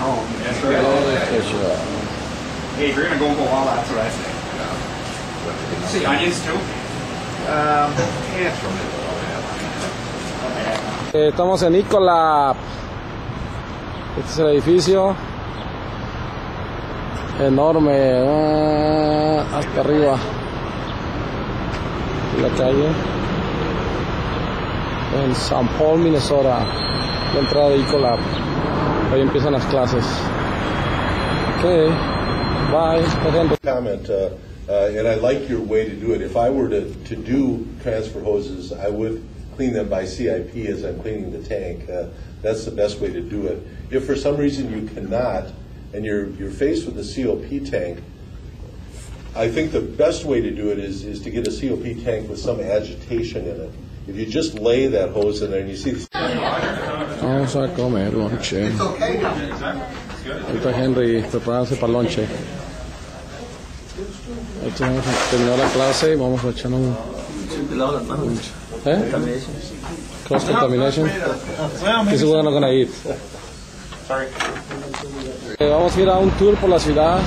home. Hey, if you're gonna go all, that's what I say. See onions too? Yeah. Estamos en Ecolab. Este es el edificio. Enorme. Hasta arriba. La calle. En St. Paul, Minnesota. La entrada de Ecolab. Ahí empiezan las clases. Okay. Bye. Comment, and I like your way to do it. If I were to do transfer hoses, I would clean them by CIP as I'm cleaning the tank. That's the best way to do it. If for some reason you cannot, and you're faced with a COP tank, I think the best way to do it is to get a COP tank with some agitation in it. If you just lay that hose in there and you see... Vamos a comer lonche. Ahorita Henry preparándose para lonche. Ahorita vamos a terminar la clase y vamos a echar un... Cross contamination. This is what I'm not gonna eat. Sorry. Vamos a ir a un tour por la ciudad.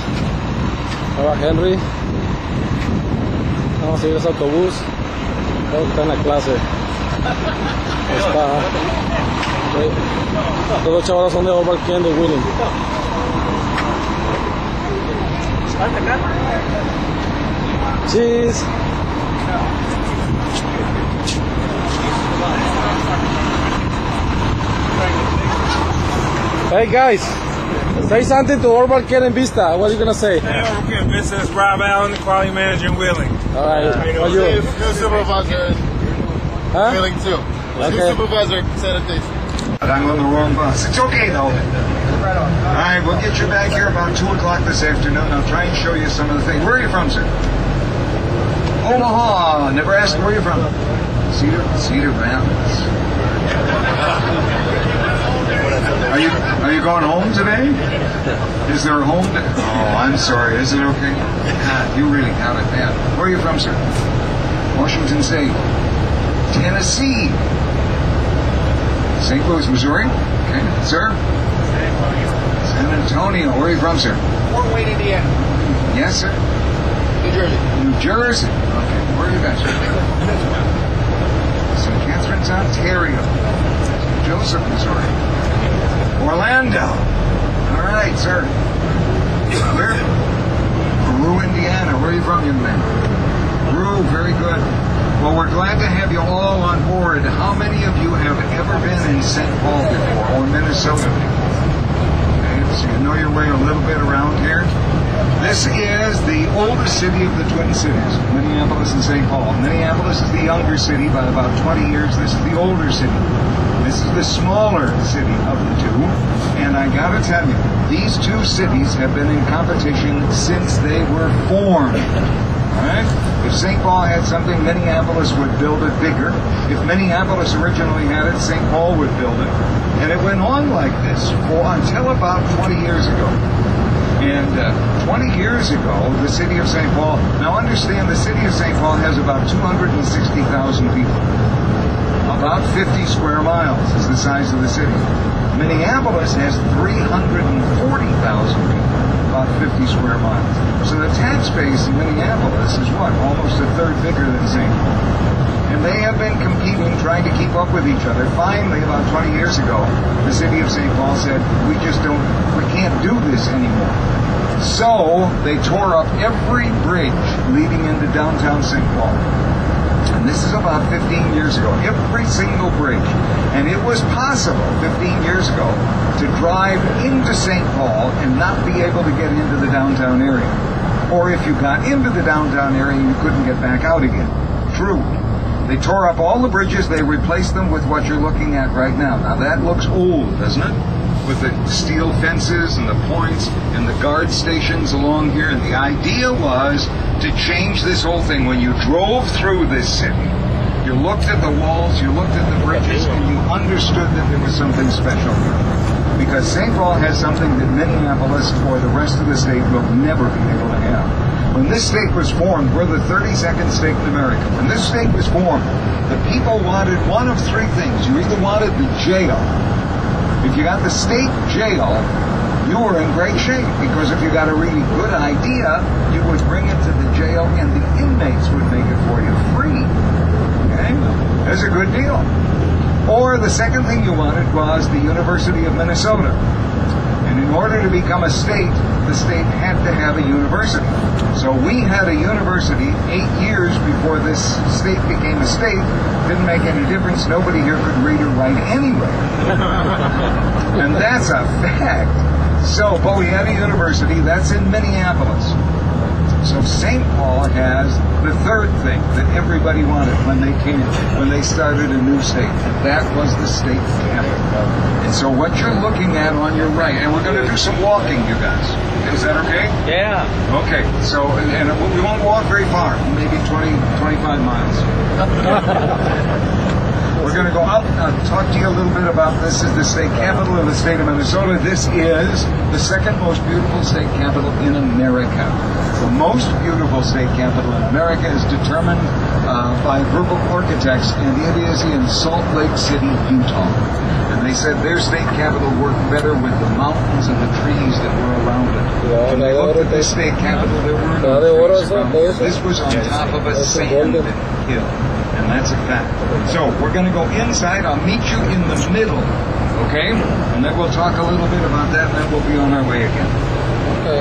Ahí va Henry. Vamos a ir a ese autobús. Creo que está en la clase. Está. Los dos chavales son de Ecolab-St de Willing. Cheese. Hey guys, say something to Ecolab-St in Vista. What are you gonna say? Hey, okay, this is Rob Allen, the quality manager in Wheeling. All right. How are you? New supervisor. Huh? Wheeling too. Okay. New supervisor, sanitation. I'm on the wrong bus. It's okay though. All right, we'll get you back here about 2 o'clock this afternoon. I'll try and show you some of the things. Where are you from, sir? Omaha, Nebraska. Where are you from? Cedar Rapids. Are you going home today? Is there a home? Oh, I'm sorry. Is it okay? God, you really got it bad. Where are you from, sir? Washington State. Tennessee. St. Louis, Missouri. Okay, sir. San Antonio. Where are you from, sir? Fort Wayne, Indiana. Yes, sir. New Jersey. New Jersey. Okay, where are you guys from? St. Catharines, Ontario. St. Joseph, Missouri. Orlando. All right, sir. Where? Peru, Indiana. Where are you from, young man? Peru, very good. Well, we're glad to have you all on board. How many of you have ever been in St. Paul before, or Minnesota? Okay, so you know your way a little bit around here. This is the oldest city of the Twin Cities, Minneapolis and St. Paul. Minneapolis is the younger city by about 20 years. This is the older city. This is the smaller city of the two. And I gotta tell you, these two cities have been in competition since they were formed. Alright? If St. Paul had something, Minneapolis would build it bigger. If Minneapolis originally had it, St. Paul would build it. And it went on like this until about 20 years ago. And 20 years ago, the city of St. Paul, now understand the city of St. Paul has about 260,000 people. About 50 square miles is the size of the city. Minneapolis has 340,000 people, about 50 square miles. So the tax base in Minneapolis is what? Almost a third bigger than St. Paul. And they have been competing, trying to keep up with each other. Finally, about 20 years ago, the city of St. Paul said, we can't do this anymore. So they tore up every bridge leading into downtown St. Paul. And this is about 15 years ago. Every single bridge. And it was possible 15 years ago to drive into St. Paul and not be able to get into the downtown area. Or if you got into the downtown area, you couldn't get back out again. True. They tore up all the bridges. They replaced them with what you're looking at right now. Now that looks old, doesn't it? With the steel fences and the points and the guard stations along here. And the idea was to change this whole thing. When you drove through this city, you looked at the walls, you looked at the bridges, and you understood that there was something special here. Because St. Paul has something that Minneapolis or the rest of the state will never be able to have. When this state was formed, we're the 32nd state in America. When this state was formed, the people wanted one of three things. You either wanted the jail. If you got the state jail, you were in great shape, because if you got a really good idea, you would bring it to the jail and the inmates would make it for you free. Okay? That's a good deal. Or the second thing you wanted was the University of Minnesota. And in order to become a state, the state had to have a university. So we had a university 8 years before this state became a state. Didn't make any difference. Nobody here could read or write anyway. And that's a fact. So, but we had a university. That's in Minneapolis. So St. Paul has the third thing that everybody wanted when they came, when they started a new state. That was the state capital. And so what you're looking at on your right, and we're going to do some walking, you guys. Is that okay? Yeah. Okay, so, and we won't walk very far, maybe 20, 25 miles. We're going to go up and talk to you a little bit about this. Is the state capital of the state of Minnesota. This is the second most beautiful state capital in America. The most beautiful state capital in America is determined by a group of architects, and it is in Salt Lake City, Utah. And they said their state capital worked better with the mountains and the trees that were around it. When they looked at this state capital, there were no trees around it. This was on top of a sand hill. And that's a fact. So we're going to go inside. I'll meet you in the middle, okay? And then we'll talk a little bit about that, and then we'll be on our way again. Okay.